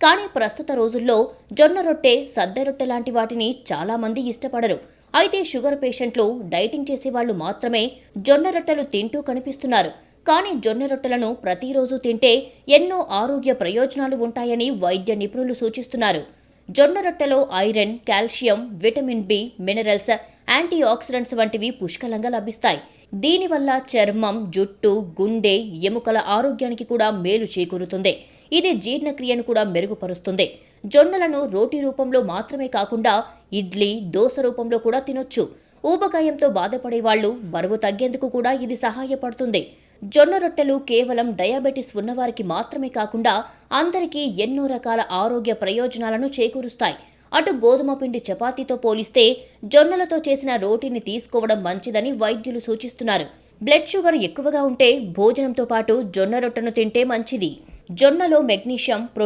కానీ ప్రస్తుత రోజుల్లో జొన్న రొట్టె, సద్ద రొట్టె లాంటి వాటిని చాలా మంది ఇష్టపడరు. అయితే షుగర్ పేషెంట్లు, డైటింగ్ చేసేవాళ్లు మాత్రమే జొన్న రొట్టెలు తింటూ కనిపిస్తున్నారు. కానీ జొన్న రొట్టెలను ప్రతిరోజు తింటే ఎన్నో ఆరోగ్య ప్రయోజనాలు ఉంటాయని వైద్య నిపుణులు సూచిస్తున్నారు. జొన్న రొట్టెలో iron, calcium, vitamin B, minerals, antioxidants వంటివి పుష్కలంగా లభిస్తాయి. దీనివల్ల చర్మం, జుట్టు, గుండె, ఎముకల ఆరోగ్యానికి కూడా మేలు చేకూరుతుంది. ఇది జీర్ణక్రియను కూడా మెరుగుపరుస్తుంది. జొన్నలను రోటీ రూపంలో మాత్రమే కాకుండా ఇడ్లీ, దోశ రూపంలో కూడా తినొచ్చు. ఊబకాయంతో బాధపడే వాళ్ళు బరువు తగ్గేందుకు కూడా ఇది సహాయపడుతుంది. జొన్న రొట్టెలు కేవలం డయాబెటిస్ ఉన్నవారికి మాత్రమే కాకుండా అందరికీ ఎన్నో రకాల ఆరోగ్య ప్రయోజనాలను చేకూరుస్తాయి. అటు గోధుమ పిండి చపాతీతో పోలిస్తే జొన్నలతో చేసిన రోటీని తీసుకోవడం మంచిదని వైద్యులు సూచిస్తున్నారు. బ్లడ్ షుగర్ ఎక్కువగా ఉంటే భోజనంతో పాటు జొన్న రొట్టెను తింటే మంచిది. జొన్నలో మెగ్నీషియం, ప్రోటీన్